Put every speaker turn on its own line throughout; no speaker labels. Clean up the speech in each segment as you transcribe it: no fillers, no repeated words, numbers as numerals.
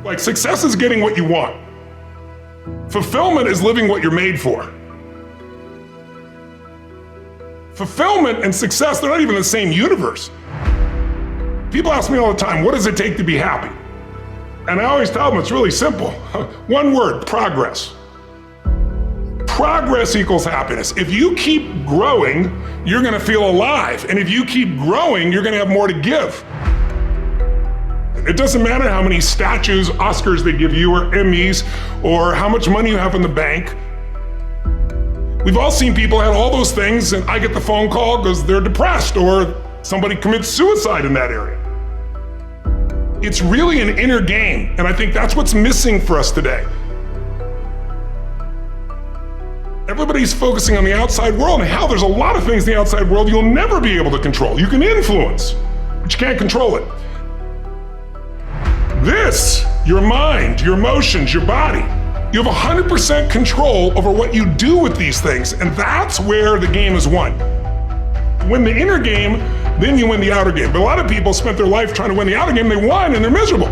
Like, success is getting what you want. Fulfillment is living what you're made for. Fulfillment and success, they're not even the same universe. People ask me all the time, what does it take to be happy? And I always tell them it's really simple. One word, progress. Progress equals happiness. If you keep growing, you're gonna feel alive. And if you keep growing, you're gonna have more to give. It doesn't matter how many statues, Oscars they give you, or Emmys, or how much money you have in the bank. We've all seen people have all those things, and I get the phone call because they're depressed, or somebody commits suicide in that area. It's really an inner game, and I think that's what's missing for us today. Everybody's focusing on the outside world, and how there's a lot of things in the outside world you'll never be able to control. You can influence, but you can't control it. This, your mind, your emotions, your body, you have 100% control over what you do with these things, and that's where the game is won. Win the inner game, then you win the outer game. But a lot of people spent their life trying to win the outer game, they won and they're miserable.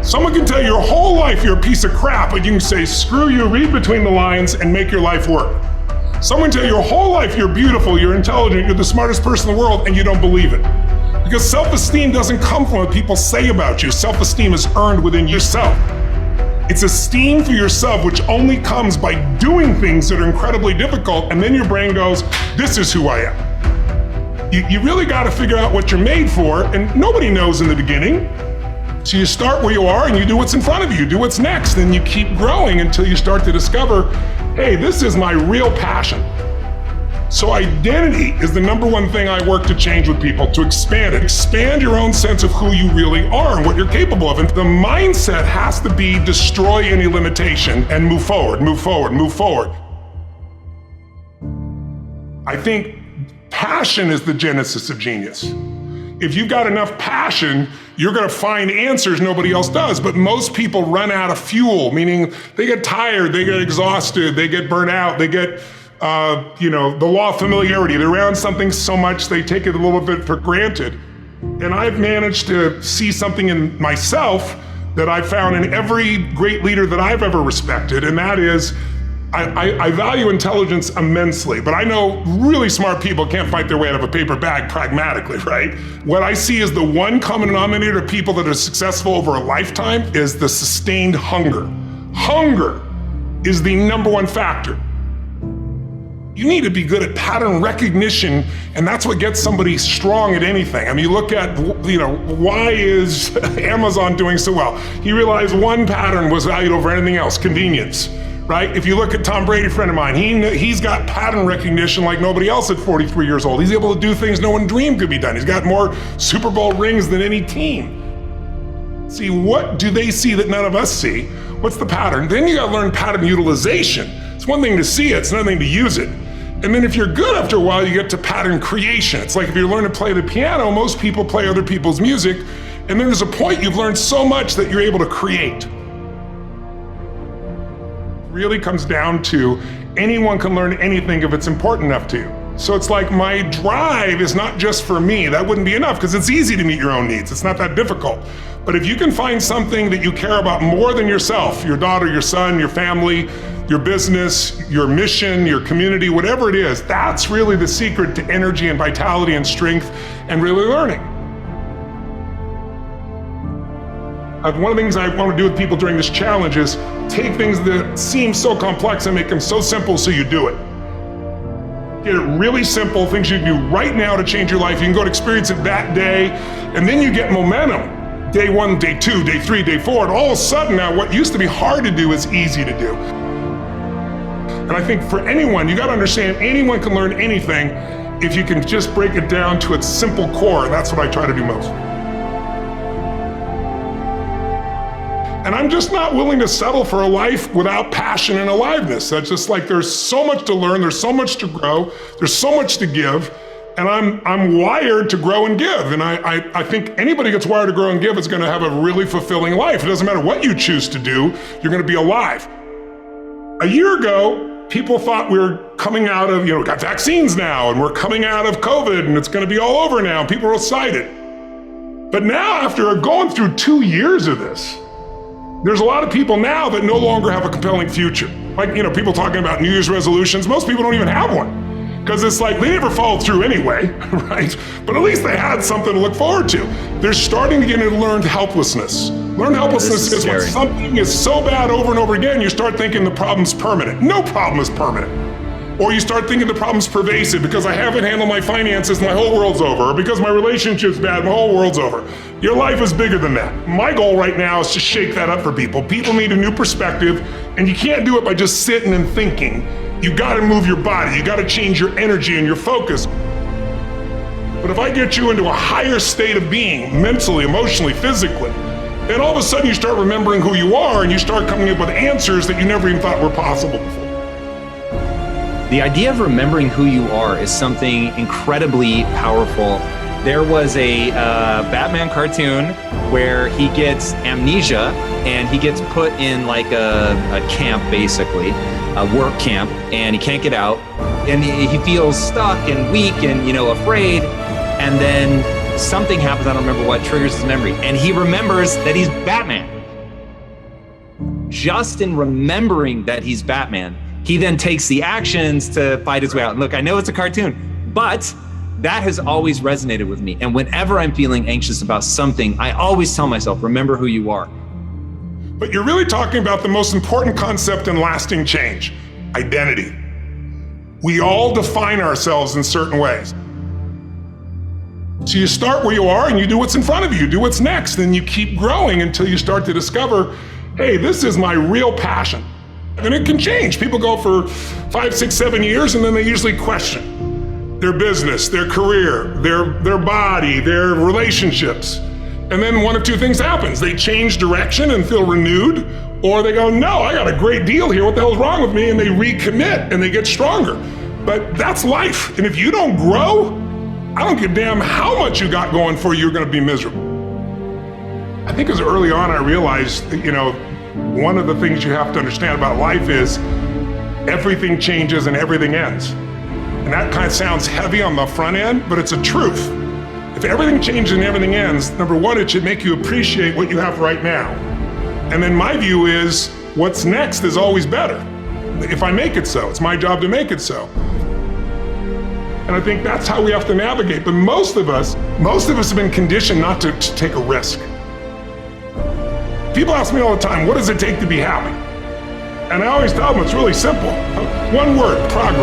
Someone can tell you your whole life you're a piece of crap, but you can say, screw you, read between the lines and make your life work. Someone can tell you your whole life you're beautiful, you're intelligent, you're the smartest person in the world, and you don't believe it. Because self-esteem doesn't come from what people say about you. Self-esteem is earned within yourself. It's esteem for yourself, which only comes by doing things that are incredibly difficult, and then your brain goes, this is who I am. You really gotta figure out what you're made for, and nobody knows in the beginning. So you start where you are and you do what's in front of you, do what's next, and you keep growing until you start to discover, hey, this is my real passion. So identity is the number one thing I work to change with people, to expand it. Expand your own sense of who you really are and what you're capable of. And the mindset has to be destroy any limitation and move forward, move forward, move forward. I think passion is the genesis of genius. If you've got enough passion, you're gonna find answers nobody else does. But most people run out of fuel, meaning they get tired, they get exhausted, they get burnt out, they get the law of familiarity. They're around something so much they take it a little bit for granted. And I've managed to see something in myself that I found in every great leader that I've ever respected, and that is, I value intelligence immensely, but I know really smart people can't fight their way out of a paper bag pragmatically, right? What I see as the one common denominator of people that are successful over a lifetime is the sustained hunger. Hunger is the number one factor. You need to be good at pattern recognition, and that's what gets somebody strong at anything. I mean, you look at, why is Amazon doing so well? He realized one pattern was valued over anything else, convenience, right? If you look at Tom Brady, a friend of mine, he's got pattern recognition like nobody else at 43 years old. He's able to do things no one dreamed could be done. He's got more Super Bowl rings than any team. See, what do they see that none of us see? What's the pattern? Then you gotta learn pattern utilization. It's one thing to see it, it's another thing to use it. And then if you're good after a while, you get to pattern creation. It's like if you learn to play the piano, most people play other people's music, and then there's a point you've learned so much that you're able to create. It really comes down to anyone can learn anything if it's important enough to you. So it's like my drive is not just for me. That wouldn't be enough because it's easy to meet your own needs. It's not that difficult. But if you can find something that you care about more than yourself, your daughter, your son, your family, your business, your mission, your community, whatever it is, that's really the secret to energy and vitality and strength and really learning. One of the things I want to do with people during this challenge is take things that seem so complex and make them so simple so you do it. Get it really simple, things you can do right now to change your life. You can go and experience it that day, and then you get momentum. Day 1, day 2, day 3, day 4, and all of a sudden now what used to be hard to do is easy to do. And I think for anyone, you gotta understand anyone can learn anything if you can just break it down to its simple core, and that's what I try to do most. And I'm just not willing to settle for a life without passion and aliveness. That's just like there's so much to learn, there's so much to grow, there's so much to give, and I'm wired to grow and give. And I think anybody who gets wired to grow and give is gonna have a really fulfilling life. It doesn't matter what you choose to do, you're gonna be alive. A year ago, people thought we were coming out of, we got vaccines now, and we're coming out of COVID, and it's gonna be all over now, and people are excited. But now, after going through 2 years of this, There's a lot of people now that no longer have a compelling future. Like, people talking about New Year's resolutions, most people don't even have one. Because it's like, they never followed through anyway, right? But at least they had something to look forward to. They're starting to get into learned helplessness. Learned helplessness is when something is so bad over and over again, you start thinking the problem's permanent. No problem is permanent. Or you start thinking the problem's pervasive because I haven't handled my finances, my whole world's over. Or because my relationship's bad, my whole world's over. Your life is bigger than that. My goal right now is to shake that up for people. People need a new perspective, and you can't do it by just sitting and thinking. You gotta move your body, you gotta change your energy and your focus. But if I get you into a higher state of being, mentally, emotionally, physically, then all of a sudden you start remembering who you are and you start coming up with answers that you never even thought were possible before.
The idea of remembering who you are is something incredibly powerful. There was a Batman cartoon where he gets amnesia and he gets put in like a camp, basically, a work camp, and he can't get out. And he feels stuck and weak and, afraid. And then something happens, I don't remember what, triggers his memory. And he remembers that he's Batman. Just in remembering that he's Batman, he then takes the actions to fight his way out. And look, I know it's a cartoon, but that has always resonated with me. And whenever I'm feeling anxious about something, I always tell myself, remember who you are.
But you're really talking about the most important concept in lasting change, identity. We all define ourselves in certain ways. So you start where you are and you do what's in front of you, do what's next, and you keep growing until you start to discover, hey, this is my real passion. And it can change. People go for 5, 6, 7 years and then they usually question their business, their career, their body, their relationships. And then one of two things happens. They change direction and feel renewed, or they go, no, I got a great deal here. What the hell's wrong with me? And they recommit and they get stronger. But that's life. And if you don't grow, I don't give a damn how much you got going for you, you're gonna be miserable. I think as early on I realized that, one of the things you have to understand about life is everything changes and everything ends. And that kind of sounds heavy on the front end, but it's a truth. If everything changes and everything ends, number one, it should make you appreciate what you have right now. And then my view is, what's next is always better. If I make it so, it's my job to make it so. And I think that's how we have to navigate. But most of us have been conditioned not to take a risk. People ask me all the time, what does it take to be happy? And I always tell them it's really simple. One word, progress.